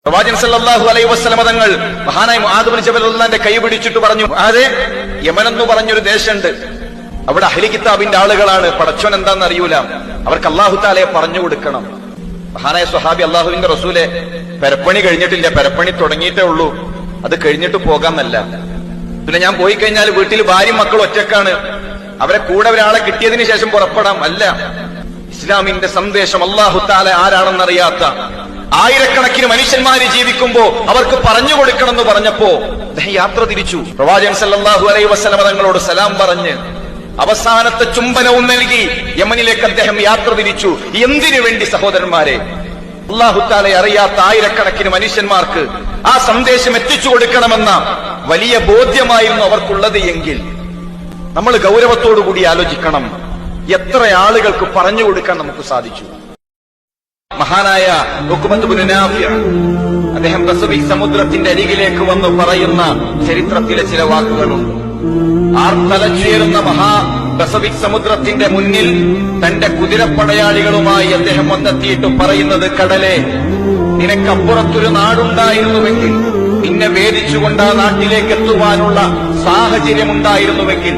പ്രവാചകൻ സല്ലല്ലാഹു അലൈഹി വസല്ലം തങ്ങൾ മഹാനായ മുആദ് ഇബ്നു ജബൽ റളിയല്ലാഹുവിന്റെ കൈ പിടിച്ചിട്ട് പറഞ്ഞു, മുആദേ, യമൻ എന്ന് പറഞ്ഞൊരു ദേശമുണ്ട്, അവിടെ അഹ്ലി കിതാബിന്റെ ആളുകളാണ്, പടച്ചോൻ എന്താണെന്ന് അറിയൂല, അവർക്ക് അല്ലാഹു തആലയെ പറഞ്ഞു കൊടുക്കണം. മഹാനായ സ്വഹാബി, അല്ലാഹുവിന്റെ റസൂലെ, പെരപ്പണി കഴിഞ്ഞിട്ടില്ല, പെരപ്പണി തുടങ്ങിയിട്ടേ ഉള്ളൂ, അത് കഴിഞ്ഞിട്ട് പോകാമെന്നല്ല. പിന്നെ ഞാൻ പോയി കഴിഞ്ഞാൽ വീട്ടിൽ ഭാര്യയും മക്കളും ഒറ്റക്കാണ്, അവരെ കൂടെ ഒരാളെ കിട്ടിയതിന് ശേഷം പുറപ്പെടാം. അല്ല, ഇസ്ലാമിന്റെ സന്ദേശം അല്ലാഹു തആല ആരാണെന്നറിയാത്ത ആയിരക്കണക്കിന് മനുഷ്യന്മാര് ജീവിക്കുമ്പോ അവർക്ക് പറഞ്ഞു കൊടുക്കണമെന്ന് പറഞ്ഞപ്പോ അദ്ദേഹം യാത്ര തിരിച്ചു. പ്രവാചകൻ സല്ലല്ലാഹു അലൈഹി വസല്ലം തങ്ങളോട് സലാം പറഞ്ഞ് അവസാനത്തെ ചുംബനവും നൽകി യമനിലേക്ക് അദ്ദേഹം യാത്ര തിരിച്ചു. എന്തിനു വേണ്ടി സഹോദരന്മാരെ? അല്ലാഹു തആലയെ അറിയാത്ത ആയിരക്കണക്കിന് മനുഷ്യന്മാർക്ക് ആ സന്ദേശം എത്തിച്ചു കൊടുക്കണമെന്ന വലിയ ബോധ്യമായിരുന്നു അവർക്കുള്ളത് എങ്കിൽ നമ്മൾ ഗൗരവത്തോടുകൂടി ആലോചിക്കണം, എത്ര ആളുകൾക്ക് പറഞ്ഞു കൊടുക്കാൻ നമുക്ക് സാധിച്ചു. മഹാനായ ഉഖ്ബത്ത് ഇബ്നു നാഫിഅ അദ്ദേഹം പസഫിക് സമുദ്രത്തിന്റെ അരികിലേക്ക് വന്ന് പറയുന്ന ചരിത്രത്തിലെ ചില വാക്കുകളുണ്ട്. ആർത്തലച്ചുയരുന്ന പസഫിക് സമുദ്രത്തിന്റെ മുന്നിൽ തന്റെ കുതിരപ്പടയാളികളുമായി അദ്ദേഹം വന്നെത്തിയിട്ട് പറയുന്നത്, കടലെ, നിനക്കപ്പുറത്തൊരു നാടുണ്ടായിരുന്നുവെങ്കിൽ, നിന്നെ വേദിച്ചുകൊണ്ട് ആ നാട്ടിലേക്ക് എത്തുവാനുള്ള സാഹചര്യമുണ്ടായിരുന്നുവെങ്കിൽ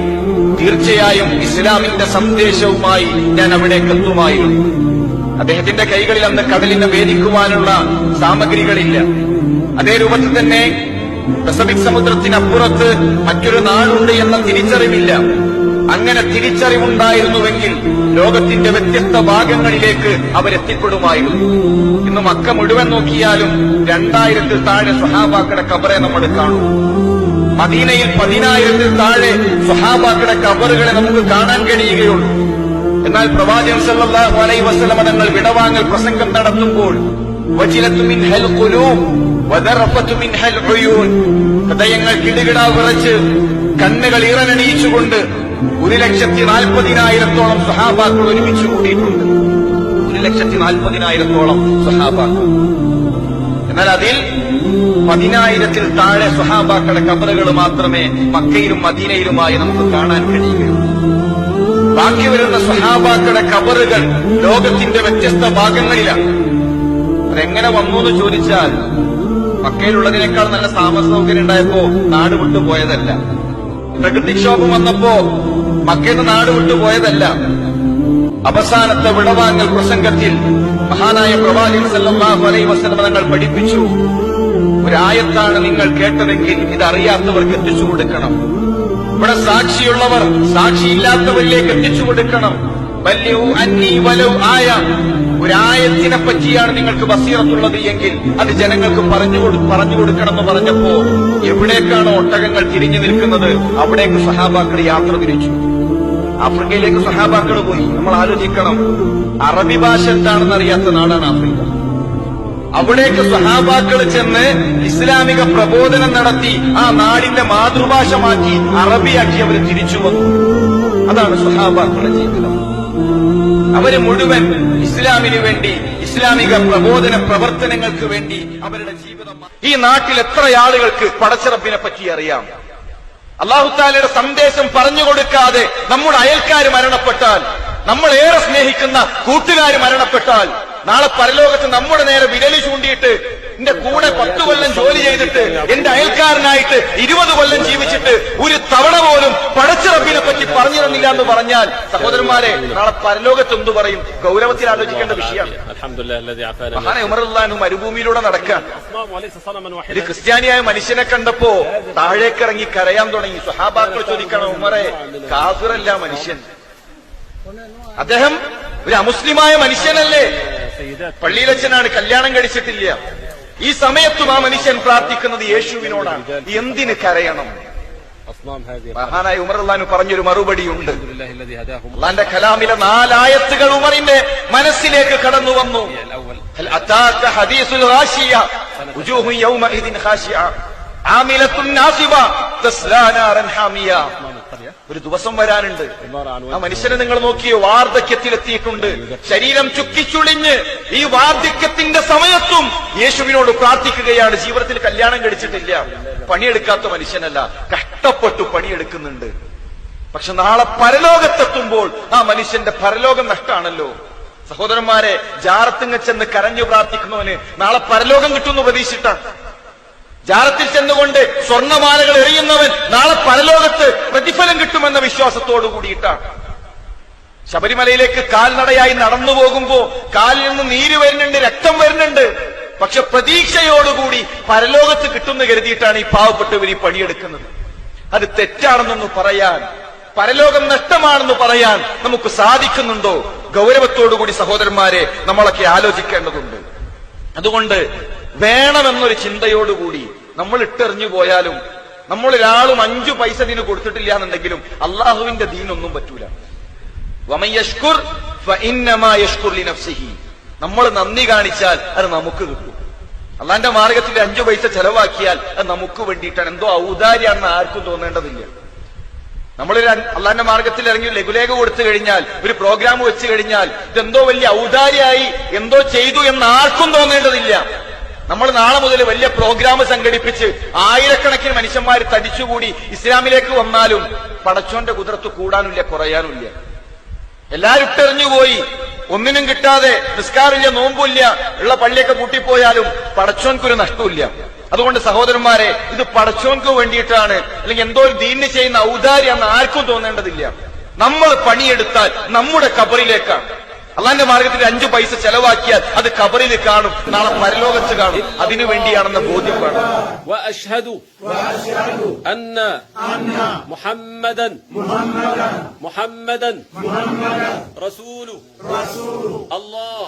തീർച്ചയായും ഇസ്ലാമിന്റെ സന്ദേശവുമായി ഞാൻ അവിടേക്ക് എത്തുമായിരുന്നു. അദ്ദേഹത്തിന്റെ കൈകളിൽ അന്ന് കടലിനെ വേദിക്കുവാനുള്ള സാമഗ്രികളില്ല. അതേ രൂപത്തിൽ തന്നെ പസഫിക് സമുദ്രത്തിനപ്പുറത്ത് മറ്റൊരു നാടുണ്ട് എന്ന തിരിച്ചറിവില്ല. അങ്ങനെ തിരിച്ചറിവുണ്ടായിരുന്നുവെങ്കിൽ ലോകത്തിന്റെ വ്യത്യസ്ത ഭാഗങ്ങളിലേക്ക് അവരെത്തിപ്പെടുമായിരുന്നു. ഇന്ന് മക്ക മുഴുവൻ നോക്കിയാലും 2000-ൽ താഴെ സ്വഹാബാക്കളുടെ ഖബറെ നമ്മൾ കാണും. മദീനയിൽ 10,000-ൽ താഴെ സ്വഹാബാക്കളുടെ ഖബറുകളെ നമുക്ക് കാണാൻ കഴിയുകയുള്ളൂ. എന്നാൽ പ്രവാചകൻ സല്ലല്ലാഹു അലൈഹി വസല്ലം തങ്ങൾ വിടവാങ്ങൽ പ്രസംഗം നടത്തുമ്പോൾ വജിലത്തു മിൻഹൽ ഖുലൂബ് വദറഫത്തു മിൻഹൽ ഉയൂൻ, ഹൃദയങ്ങൾ കിടുകിടാ വിറച്ച് കണ്ണുകൾ ഇറനണിയിച്ചുകൊണ്ട് 1,40,000-ഓളം സ്വഹാബാക്കൾ ഒരുമിച്ച് കൂടിയിട്ടുണ്ട്. 1,40,000-ഓളം സ്വഹാബാക്കൾ. എന്നാൽ അതിൽ 10,000-ൽ താഴെ സ്വഹാബാക്കളുടെ ഖബറുകൾ മാത്രമേ മക്കയിലും മദീനയിലുമായി നമുക്ക് കാണാൻ കഴിയുകയുള്ളൂ. ബാക്കി വരുന്ന സ്വഹാബാക്കളുടെ ഖബറുകൾ ലോകത്തിന്റെ വ്യത്യസ്ത ഭാഗങ്ങളിലാണ്. അതെങ്ങനെ വന്നു എന്ന് ചോദിച്ചാൽ, മക്കയിലുള്ളതിനേക്കാൾ നല്ല താമസ സൗകര്യം ഉണ്ടായപ്പോ നാട് വിട്ടുപോയതല്ല. പ്രകൃതിക്ഷോഭം വന്നപ്പോ മക്കയിൽ നിന്ന് നാട് വിട്ടുപോയതല്ല. അവസാനത്തെ വിടവാങ്ങൽ പ്രസംഗത്തിൽ മഹാനായ പ്രവാചകൻ സല്ലല്ലാഹു അലൈഹി വസല്ലം തങ്ങൾ പഠിപ്പിച്ചു, ഒരായത്താണ് നിങ്ങൾ കേട്ടതെങ്കിൽ ഇതറിയാത്തവർക്ക് എത്തിച്ചു കൊടുക്കണം. ഇവിടെ സാക്ഷിയുള്ളവർ സാക്ഷിയില്ലാത്തവരിലേക്ക് എത്തിച്ചു കൊടുക്കണം. വല്യു അന്നി വലൗ ആയ, ഒരായത്തിനെ പറ്റിയാണ് നിങ്ങൾക്ക് ബസീറത്തുള്ളത് എങ്കിൽ അത് ജനങ്ങൾക്ക് പറഞ്ഞു കൊടുക്കണമെന്ന് പറഞ്ഞപ്പോ എവിടേക്കാണോ ഒട്ടകങ്ങൾ തിരിഞ്ഞു നിൽക്കുന്നത് അവിടേക്ക് സഹാബാക്കൾ യാത്ര തിരിച്ചു. ആഫ്രിക്കയിലേക്ക് സഹാബാക്കൾ പോയി. നമ്മൾ ആലോചിക്കണം, അറബി ഭാഷ എന്താണെന്ന് അറിയാത്ത നാടാണ് ആഫ്രിക്ക. അവിടേക്ക് സഹാബാക്കൾ ചെന്ന് ഇസ്ലാമിക പ്രബോധനം നടത്തി ആ നാടിന്റെ മാതൃഭാഷ മാറ്റി അറബിയാക്കി അവർ തിരിച്ചു വന്നു. അതാണ് സഹാബാക്കളുടെ ജീവിതം. അവര് മുഴുവൻ ഇസ്ലാമിന് വേണ്ടി, ഇസ്ലാമിക പ്രബോധന പ്രവർത്തനങ്ങൾക്ക് വേണ്ടി അവരുടെ ജീവിതം. ഈ നാട്ടിൽ എത്ര ആളുകൾക്ക് പടച്ചറബിനെ പറ്റി അറിയാം? അല്ലാഹു തആലയുടെ സന്ദേശം പറഞ്ഞുകൊടുക്കാതെ നമ്മുടെ അയൽക്കാർ മരണപ്പെട്ടാൽ, നമ്മൾ ഏറെ സ്നേഹിക്കുന്ന കൂട്ടുകാർ മരണപ്പെട്ടാൽ, നാളെ പരലോകത്ത് നമ്മുടെ നേരെ വിരലി ചൂണ്ടിയിട്ട് എന്റെ കൂടെ 10 കൊല്ലം ജോലി ചെയ്തിട്ട് എന്റെ അയൽക്കാരനായിട്ട് 20 കൊല്ലം ജീവിച്ചിട്ട് ഒരു തവണ പോലും പടച്ചറബിനെ പറ്റി പറഞ്ഞു തന്നില്ല എന്ന് പറഞ്ഞാൽ, സഹോദരന്മാരെ, നാളെ പരലോകത്ത് എന്തു പറയും? ഗൗരവത്തിൽ ആലോചിക്കേണ്ട വിഷയമാണ്. മഹാനായ ഉമർ റളിയല്ലാഹു അൻഹു മരുഭൂമിയിലൂടെ നടക്കാൻ ഒരു ക്രിസ്ത്യാനിയായ മനുഷ്യനെ കണ്ടപ്പോ താഴേക്കിറങ്ങി കരയാൻ തുടങ്ങി. സ്വഹാബാക്കൾ ചോദിക്കണം, ഉമറെ, കാഫിറല്ല മനുഷ്യൻ, അദ്ദേഹം ഒരു അമുസ്ലിമായ മനുഷ്യനല്ലേ, പള്ളിയിലച്ഛനാണ്, കല്യാണം കഴിച്ചിട്ടില്ല. ഈ സമയത്തും ആ മനുഷ്യൻ പ്രാർത്ഥിക്കുന്നത് യേശുവിനോടാണ്. എന്തിന് കരയണം? മഹാനായ ഉമർ റളിയല്ലാഹു അൻഹു പറഞ്ഞൊരു മറുപടിയുണ്ട്. അല്ലാഹുവിന്റെ കലാമിലെ 4 ആയത്തുകൾ ഉമറിന്റെ മനസ്സിലേക്ക് കടന്നു വന്നു. ഹൽ അതാക ഹദീസുൽ ഖാശിയ വുജൂഹു യൗമഇദിൻ ഖാശിയ ആമിലത്തുൻ നാസിബ തസ്ലാ നാറൻ ഹാമിയ. ഒരു ദിവസം വരാനുണ്ട്, ആ മനുഷ്യനെ നിങ്ങൾ നോക്കിയോ, വാർദ്ധക്യത്തിലെത്തിയിട്ടുണ്ട്, ശരീരം ചുക്കിച്ചുളിഞ്ഞ് ഈ വാർദ്ധക്യത്തിന്റെ സമയത്തും യേശുവിനോട് പ്രാർത്ഥിക്കുകയാണ്. ജീവിതത്തിൽ കല്യാണം കഴിച്ചിട്ടില്ല, പണിയെടുക്കാത്ത മനുഷ്യനല്ല, കഷ്ടപ്പെട്ടു പണിയെടുക്കുന്നുണ്ട്. പക്ഷെ നാളെ പരലോകത്തെത്തുമ്പോൾ ആ മനുഷ്യന്റെ പരലോകം നഷ്ടാണല്ലോ. സഹോദരന്മാരെ, ജാറത്തിങ്ങ ചെന്ന് കരഞ്ഞു പ്രാർത്ഥിക്കുന്നവന് നാളെ പരലോകം കിട്ടുമെന്ന് പ്രതീക്ഷിച്ചിട്ടാണ്. ജാറത്തിൽ ചെന്നുകൊണ്ട് സ്വർണ്ണമാലകൾ എറിയുന്നവൻ നാളെ പരലോകത്ത് പ്രതിഫലം കിട്ടുമെന്ന വിശ്വാസത്തോടു കൂടിയിട്ടാണ്. ശബരിമലയിലേക്ക് കാൽനടയായി നടന്നു പോകുമ്പോ കാലിൽ നിന്ന് നീര് വരുന്നുണ്ട്, രക്തം വരുന്നുണ്ട്. പക്ഷെ പ്രതീക്ഷയോടുകൂടി പരലോകത്ത് കിട്ടുമെന്ന് കരുതിയിട്ടാണ് ഈ പാവപ്പെട്ടവർ ഈ പണിയെടുക്കുന്നത്. അത് തെറ്റാണെന്നൊന്ന് പറയാൻ, പരലോകം നഷ്ടമാണെന്ന് പറയാൻ നമുക്ക് സാധിക്കുന്നുണ്ടോ? ഗൗരവത്തോടുകൂടി സഹോദരന്മാരെ നമ്മളൊക്കെ ആലോചിക്കേണ്ടതുണ്ട്. അതുകൊണ്ട് വേണമെന്നൊരു ചിന്തയോടുകൂടി നമ്മൾ ഇട്ടെറിഞ്ഞു പോയാലും, നമ്മളൊരാളും 5 പൈസ ഇതിന് കൊടുത്തിട്ടില്ല എന്നുണ്ടെങ്കിലും അള്ളാഹുവിന്റെ ദീനൊന്നും പറ്റൂല. വമൻ യശ്കുർ ഫഇന്നമാ യശ്കുർ ലിനഫ്സിഹി. നമ്മൾ നന്ദി കാണിച്ചാൽ അത് നമുക്ക് കിട്ടും. അള്ളാന്റെ മാർഗത്തിൽ 5 പൈസ ചെലവാക്കിയാൽ അത് നമുക്ക് വേണ്ടിയിട്ടാണ്, എന്തോ ഔദാര്യാണെന്ന് ആർക്കും തോന്നേണ്ടതില്ല. നമ്മളൊരു അള്ളാന്റെ മാർഗത്തിൽ ഇറങ്ങി ലഘുലേഖ കൊടുത്തു കഴിഞ്ഞാൽ, ഒരു പ്രോഗ്രാം വെച്ച് കഴിഞ്ഞാൽ ഇതെന്തോ വലിയ ഔദാര്യായി എന്തോ ചെയ്തു എന്ന് ആർക്കും തോന്നേണ്ടതില്ല. നമ്മൾ നാളെ മുതൽ വലിയ പ്രോഗ്രാം സംഘടിപ്പിച്ച് ആയിരക്കണക്കിന് മനുഷ്യന്മാർ തടിച്ചുകൂടി ഇസ്ലാമിലേക്ക് വന്നാലും പടച്ചോന്റെ കുതിരത്ത് കൂടാനില്ല, കുറയാനുമില്ല. എല്ലാരും ഇട്ടെറിഞ്ഞുപോയി, ഒന്നിനും കിട്ടാതെ, നിസ്കാരമില്ല, നോമ്പുമില്ല, ഉള്ള പള്ളിയൊക്കെ പൂട്ടിപ്പോയാലും പടച്ചോൻക്കൊരു നഷ്ടമില്ല. അതുകൊണ്ട് സഹോദരന്മാരെ, ഇത് പടച്ചോൻക്ക് വേണ്ടിയിട്ടാണ്, അല്ലെങ്കിൽ എന്തോ ഒരു ദീനിന് ചെയ്യുന്ന ഔദാര്യാന്ന് ആർക്കും തോന്നേണ്ടതില്ല. നമ്മൾ പണിയെടുത്താൽ നമ്മുടെ കബറിലേക്കാണ്. അള്ളാന്റെ മാർഗത്തിൽ 5 പൈസ ചെലവാക്കിയാൽ അത് കബറിൽ കാണും, നാളെ പരലോകത്ത് കാണും. അതിനു വേണ്ടിയാണെന്ന ബോധ്യം വേണം. وأشهد أن محمدا رسول الله.